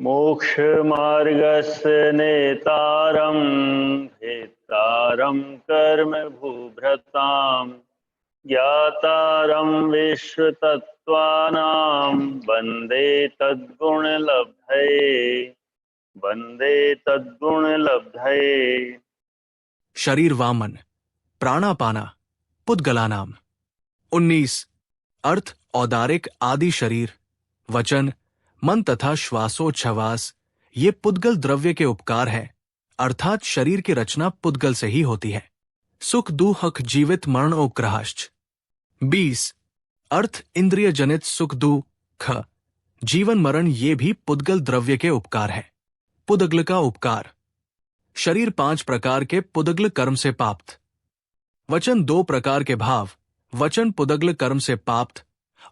मोक्षमार्गस्य नेतारं भेत्तारं कर्म भूभृतां ज्ञातारं विश्वतत्त्वानां वन्दे तद्गुणलब्धये। शरीर वामन प्राणापाना पुद्गलानाम। 19 अर्थ औदारिक आदि शरीर, वचन, मन तथा श्वासोच्छ्वास ये पुद्गल द्रव्य के उपकार है, अर्थात शरीर की रचना पुद्गल से ही होती है। सुख दुख जीवित मरण उपग्रहाश्च। 20 अर्थ इंद्रिय जनित सुख दुख जीवन मरण ये भी पुद्गल द्रव्य के उपकार है। पुद्गल का उपकार। शरीर 5 प्रकार के पुद्गल कर्म से पाप्त। वचन 2 प्रकार के भाव, वचन पुद्गल कर्म से पाप्त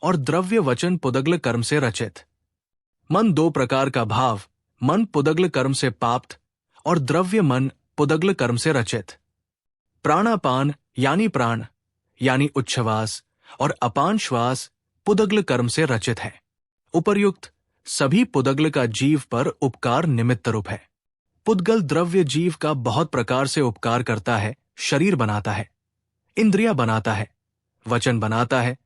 और द्रव्य वचन पुद्गल कर्म से रचित। मन 2 प्रकार का भाव, मन पुद्गल कर्म से पाप्त और द्रव्य मन पुद्गल कर्म से रचित। प्राणापान यानी प्राण यानी उच्छ्वास और अपान श्वास पुद्गल कर्म से रचित है। उपर्युक्त सभी पुद्गल का जीव पर उपकार निमित्त रूप है। पुद्गल द्रव्य जीव का बहुत प्रकार से उपकार करता है। शरीर बनाता है, इंद्रिया बनाता है, वचन बनाता है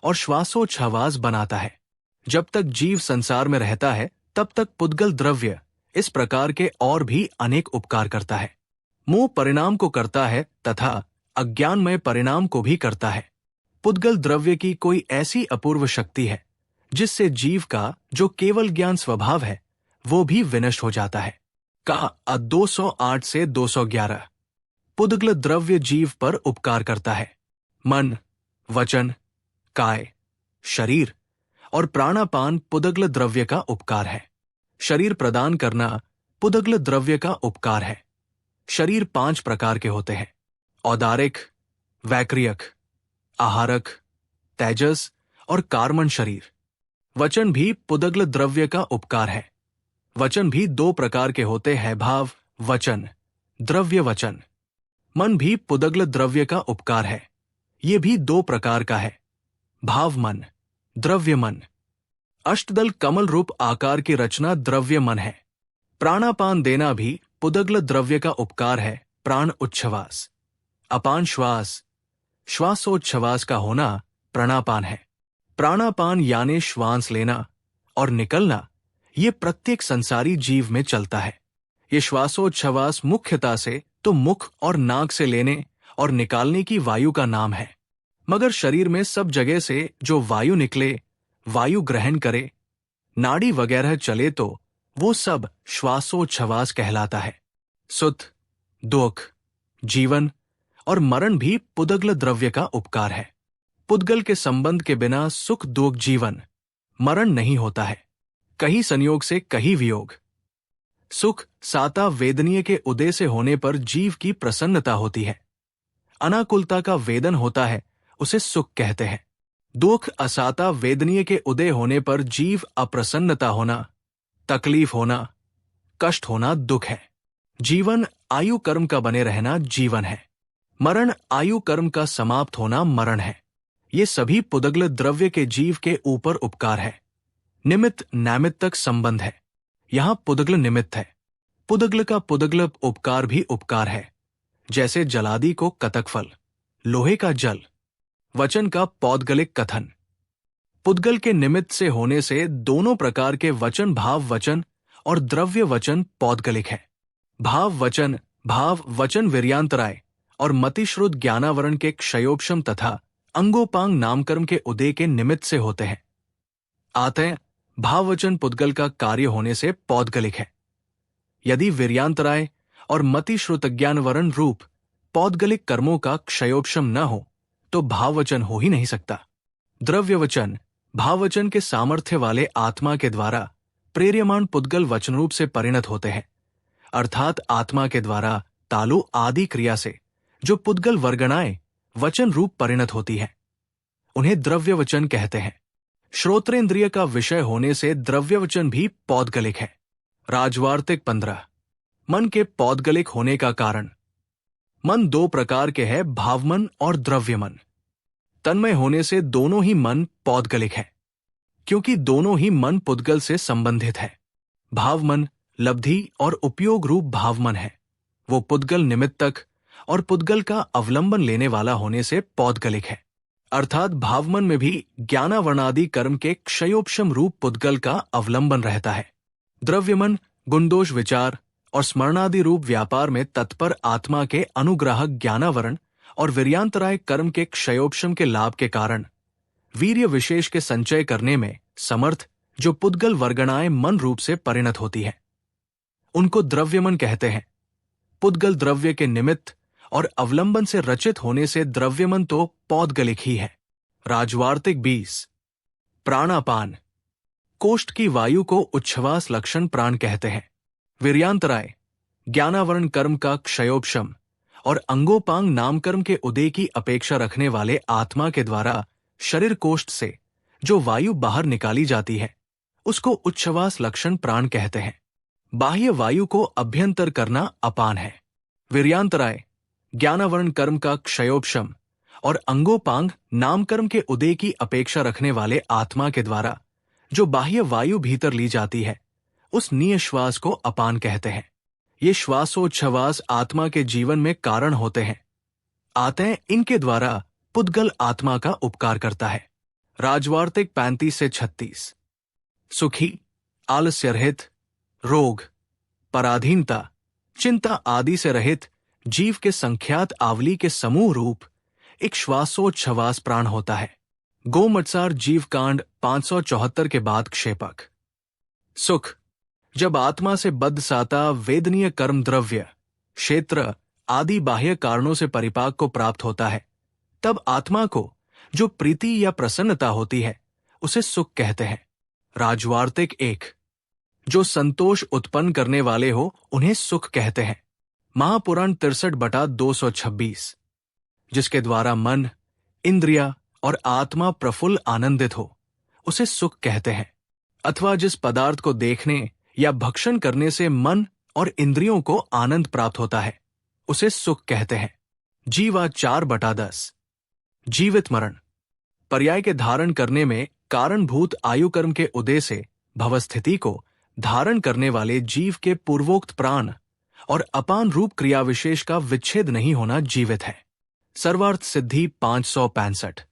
और श्वासोच्छ्वास बनाता है। जब तक जीव संसार में रहता है तब तक पुद्गल द्रव्य इस प्रकार के और भी अनेक उपकार करता है। मोह परिणाम को करता है तथा अज्ञानमय परिणाम को भी करता है। पुद्गल द्रव्य की कोई ऐसी अपूर्व शक्ति है जिससे जीव का जो केवल ज्ञान स्वभाव है वो भी विनष्ट हो जाता है। का 208 से 211 पुद्गल द्रव्य जीव पर उपकार करता है। मन, वचन, काय, शरीर और प्राणापान पुद्गल द्रव्य का उपकार है। शरीर प्रदान करना पुद्गल द्रव्य का उपकार है। शरीर 5 प्रकार के होते हैं: औदारिक, वैक्रियक, आहारक, तेजस और कार्मण शरीर। वचन भी पुद्गल द्रव्य का उपकार है। वचन भी 2 प्रकार के होते हैं: भाव वचन, द्रव्य वचन। मन भी पुद्गल द्रव्य का उपकार है। ये भी 2 प्रकार का है: भाव मन, द्रव्य मन। अष्टदल कमल रूप आकार की रचना द्रव्य मन है। प्राणापान देना भी पुद्गल द्रव्य का उपकार है। प्राण उच्छ्वास, अपान श्वास, श्वासोच्छ्वास का होना प्राणापान है। प्राणापान यानी श्वास लेना और निकलना ये प्रत्येक संसारी जीव में चलता है। ये श्वासोच्छ्वास मुख्यतः से तो मुख और नाक से लेने और निकालने की वायु का नाम है, मगर शरीर में सब जगह से जो वायु निकले, वायु ग्रहण करे, नाड़ी वगैरह चले तो वो सब श्वासोच्छ्वास कहलाता है। सुख, दुख, जीवन और मरण भी पुद्गल द्रव्य का उपकार है। पुद्गल के संबंध के बिना सुख दुख जीवन मरण नहीं होता है। कहीं संयोग से कहीं वियोग। सुख साता वेदनीय के उदय से होने पर जीव की प्रसन्नता होती है। अनाकुलता का वेदन होता है, उसे सुख कहते हैं। दुख असाता वेदनीय के उदय होने पर जीव अप्रसन्नता होना, तकलीफ होना, कष्ट होना दुख है। जीवन आयु कर्म का बने रहना जीवन है। मरण आयु कर्म का समाप्त होना मरण है। ये सभी पुद्गल द्रव्य के जीव के ऊपर उपकार है। निमित्त नैमित्तक संबंध है। यहां पुद्गल निमित्त है। पुद्गल का पुद्गल उपकार भी उपकार है, जैसे जलादि को कतकफल, लोहे का जल। वचन का पौद्गलिक कथन। पुद्गल के निमित्त से होने से दोनों प्रकार के वचन, भाव वचन और द्रव्य वचन पौद्गलिक है। भाव वचन वीर्यांतराय और मतिश्रुत ज्ञानावरण के क्षयोपशम तथा अंगोपांग नामकर्म के उदय के निमित्त से होते हैं। आतः भाववचन पुद्गल का कार्य होने से पौद्गलिक है। यदि वीर्यांतराय और मतिश्रुत ज्ञानवरण रूप पौद्गलिक कर्मों का क्षयोपशम न हो तो भाववचन हो ही नहीं सकता। द्रव्यवचन भाववचन के सामर्थ्य वाले आत्मा के द्वारा प्रेर्यमाण पुद्गल वचन रूप से परिणत होते हैं, अर्थात आत्मा के द्वारा तालु आदि क्रिया से जो पुद्गल वर्गणाएं वचन रूप परिणत होती है उन्हें द्रव्यवचन कहते हैं। श्रोत्रेंद्रिय का विषय होने से द्रव्यवचन भी पौद्गलिक है। राजवार्तिक 15 मन के पौद्गलिक होने का कारण। मन 2 प्रकार के हैं, भावमन और द्रव्यमन। तन्मय होने से दोनों ही मन पौद्गलिक है, क्योंकि दोनों ही मन पुद्गल से संबंधित है। भावमन लब्धि और उपयोग रूप भावमन है। वो पुद्गल निमित्तक और पुद्गल का अवलंबन लेने वाला होने से पौद्गलिक है। अर्थात भावमन में भी ज्ञानावरणादि कर्म के क्षयोपशम रूप पुद्गल का अवलंबन रहता है। द्रव्यमन गुणदोष विचार और स्मरणादि रूप व्यापार में तत्पर आत्मा के अनुग्राहक ज्ञानावरण और वीर्यांतराय कर्म के क्षयोपशम के लाभ के कारण वीर्य विशेष के संचय करने में समर्थ जो पुद्गल वर्गणाएं मन रूप से परिणत होती है, उनको द्रव्यमन कहते हैं। पुद्गल द्रव्य के निमित्त और अवलंबन से रचित होने से द्रव्यमन तो पौद्गलिक ही है। राजवार्तिक 20। प्राणापान कोष्ठ की वायु को उच्छ्वास लक्षण प्राण कहते हैं। वीर्यांतराय ज्ञानावरण कर्म का क्षयोपशम और अंगोपांग नामकर्म के उदय की अपेक्षा रखने वाले आत्मा के द्वारा शरीर कोष्ठ से जो वायु बाहर निकाली जाती है उसको उच्छ्वास लक्षण प्राण कहते हैं। बाह्य वायु को अभ्यंतर करना अपान है। वीर्यांतराय ज्ञानावरण कर्म का क्षयोपशम और अंगोपांग नामकर्म के उदय की अपेक्षा रखने वाले आत्मा के द्वारा जो बाह्य वायु भीतर ली जाती है उस निःश्वास को अपान कहते हैं। ये श्वासोच्छ्वास आत्मा के जीवन में कारण होते हैं। आते इनके द्वारा पुद्गल आत्मा का उपकार करता है। राजवार्तिक 35 से 36। सुखी आलस्य रहित रोग पराधीनता चिंता आदि से रहित जीव के संख्यात आवली के समूह रूप एक श्वासोच्छ्वास प्राण होता है। गोमत्सार जीवकांड 574 के बाद क्षेपक। सुख जब आत्मा से बद्ध साता वेदनीय कर्म द्रव्य क्षेत्र आदि बाह्य कारणों से परिपाक को प्राप्त होता है, तब आत्मा को जो प्रीति या प्रसन्नता होती है उसे सुख कहते हैं। राजवार्तिक 1। जो संतोष उत्पन्न करने वाले हो उन्हें सुख कहते हैं। महापुराण 63/226। जिसके द्वारा मन इंद्रिया और आत्मा प्रफुल्ल आनंदित हो उसे सुख कहते हैं। अथवा जिस पदार्थ को देखने या भक्षण करने से मन और इंद्रियों को आनंद प्राप्त होता है उसे सुख कहते हैं। जीवा 4/10। जीवित मरण पर्याय के धारण करने में कारणभूत आयुकर्म के उदय से भवस्थिति को धारण करने वाले जीव के पूर्वोक्त प्राण और अपान रूप क्रिया विशेष का विच्छेद नहीं होना जीवित है। सर्वार्थ सिद्धि 565।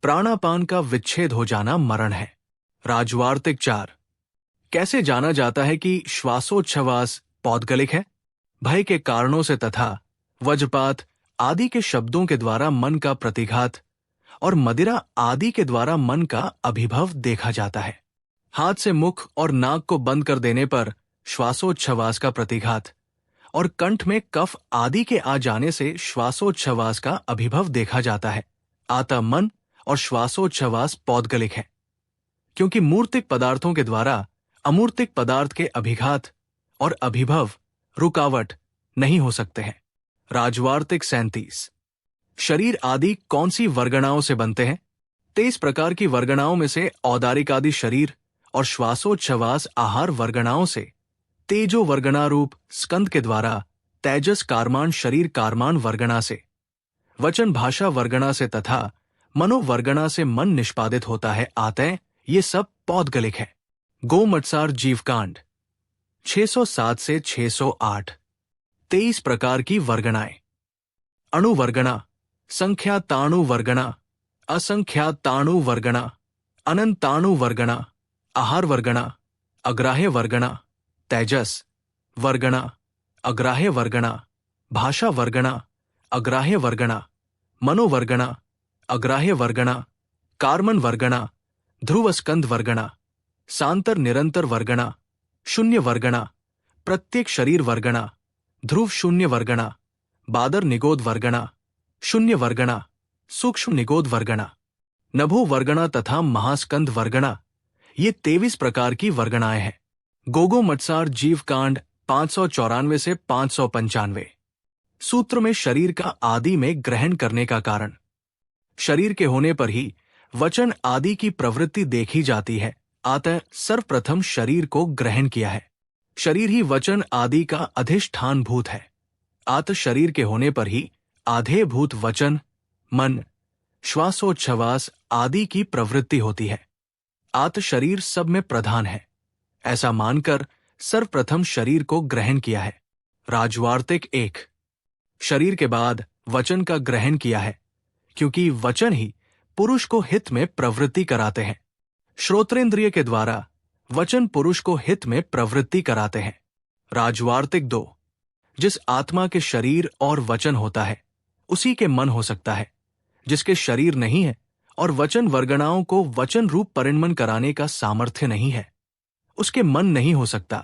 प्राणापान का विच्छेद हो जाना मरण है। राजवार्तिक 4। कैसे जाना जाता है कि श्वासोच्छ्वास पौद्गलिक है? भय के कारणों से तथा वज्रपात आदि के शब्दों के द्वारा मन का प्रतिघात और मदिरा आदि के द्वारा मन का अभिभव देखा जाता है। हाथ से मुख और नाक को बंद कर देने पर श्वासोच्छ्वास का प्रतिघात और कंठ में कफ आदि के आ जाने से श्वासोच्छ्वास का अभिभव देखा जाता है। अतः मन और श्वासोच्छ्वास पौद्गलिक है, क्योंकि मूर्तिक पदार्थों के द्वारा अमूर्तिक पदार्थ के अभिघात और अभिभव रुकावट नहीं हो सकते हैं। राजवार्तिक 37। शरीर आदि कौन सी वर्गणाओं से बनते हैं? 23 प्रकार की वर्गणाओं में से औदारिक आदि शरीर और श्वासोच्छ्वास आहार वर्गणाओं से तेजो वर्गणा रूप स्कंद के द्वारा तेजस कारमान शरीर कारमान वर्गणा से, वचन भाषा वर्गणा से तथा मनोवर्गणा से मन निष्पादित होता है। आते ये सब पौद्गलिक है। गोमत्सार जीवकांड 607 से 608। 23 प्रकार की वर्गणाएं। अणुवर्गणा, संख्याताणु वर्गणा, असंख्याताणु वर्गणा, अनंताणु वर्गणा, आहार वर्गणा, अग्राह्य वर्गणा, तेजस वर्गणा, अग्राह्य वर्गणा, भाषा वर्गणा, अग्राह्य वर्गणा, मनोवर्गणा, अग्राह्य वर्गणा, कार्मन वर्गणा, ध्रुवस्कंद वर्गणा, सांतर निरंतर वर्गणा, शून्य वर्गणा, प्रत्येक शरीर वर्गणा, ध्रुव शून्य वर्गणा, बादर निगोद वर्गणा, शून्य वर्गणा, सूक्ष्म निगोद वर्गणा, नभो वर्गणा तथा महास्कंद वर्गणा, ये 23 प्रकार की वर्गणाएं हैं। गोगो मत्सार जीवकांड 594 से 595। सूत्र में शरीर का आदि में ग्रहण करने का कारण। शरीर के होने पर ही वचन आदि की प्रवृत्ति देखी जाती है। अतः सर्वप्रथम शरीर को ग्रहण किया है। शरीर ही वचन आदि का अधिष्ठान भूत है। अतः शरीर के होने पर ही आधेय भूत वचन, मन, श्वासोच्छ्वास आदि की प्रवृत्ति होती है। अतः शरीर सब में प्रधान है। ऐसा मानकर सर्वप्रथम शरीर को ग्रहण किया है। राजवार्तिक 1। शरीर के बाद वचन का ग्रहण किया है, क्योंकि वचन ही पुरुष को हित में प्रवृत्ति कराते हैं। श्रोत्रेंद्रिय के द्वारा वचन पुरुष को हित में प्रवृत्ति कराते हैं। राजवार्तिक 2। जिस आत्मा के शरीर और वचन होता है उसी के मन हो सकता है। जिसके शरीर नहीं है और वचन वर्गणाओं को वचन रूप परिणमन कराने का सामर्थ्य नहीं है, उसके मन नहीं हो सकता।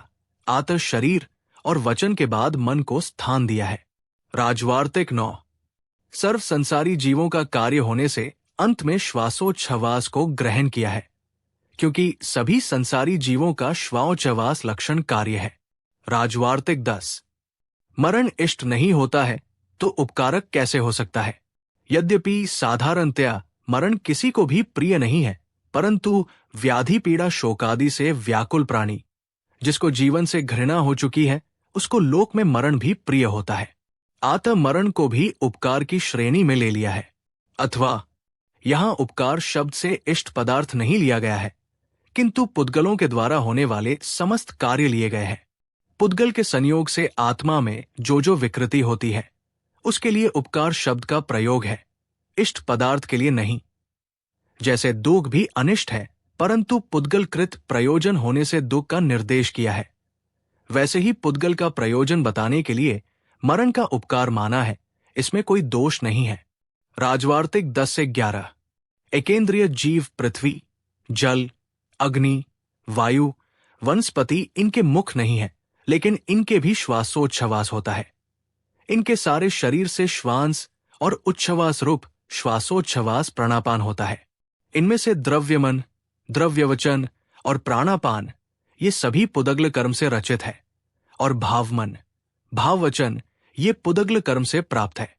अतः शरीर और वचन के बाद मन को स्थान दिया है। राजवार्तिक 9। सर्व संसारी जीवों का कार्य होने से अंत में श्वासोच्छ्वास को ग्रहण किया है, क्योंकि सभी संसारी जीवों का श्वासोच्छ्वास लक्षण कार्य है। राजवार्तिक 10। मरण इष्ट नहीं होता है तो उपकारक कैसे हो सकता है? यद्यपि साधारणतया मरण किसी को भी प्रिय नहीं है, परंतु व्याधि पीड़ा शोकादि से व्याकुल प्राणी जिसको जीवन से घृणा हो चुकी है उसको लोक में मरण भी प्रिय होता है। अतः मरण को भी उपकार की श्रेणी में ले लिया है। अथवा यहां उपकार शब्द से इष्ट पदार्थ नहीं लिया गया है, किंतु पुद्गलों के द्वारा होने वाले समस्त कार्य लिए गए हैं। पुद्गल के संयोग से आत्मा में जो विकृति होती है उसके लिए उपकार शब्द का प्रयोग है, इष्ट पदार्थ के लिए नहीं। जैसे दुख भी अनिष्ट है, परंतु पुद्गलकृत प्रयोजन होने से दुख का निर्देश किया है, वैसे ही पुद्गल का प्रयोजन बताने के लिए मरण का उपकार माना है। इसमें कोई दोष नहीं है। राजवार्तिक 10 से 11। एकेंद्रिय जीव पृथ्वी, जल, अग्नि, वायु, वनस्पति इनके मुख नहीं है, लेकिन इनके भी श्वासोच्छ्वास होता है। इनके सारे शरीर से श्वास और उच्छ्वास रूप श्वासोच्छ्वास प्राणापान होता है। इनमें से द्रव्यमन, द्रव्यवचन और प्राणापान ये सभी पुदग्ल कर्म से रचित है, और भावमन, भाववचन ये पुदग्ल कर्म से प्राप्त है।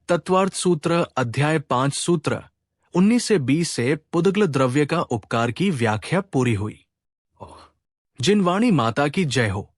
तत्वार्थ सूत्र अध्याय 5 सूत्र 19 से 20 से पुदग्ल द्रव्य का उपकार की व्याख्या पूरी हुई। जिनवाणी माता की जय हो।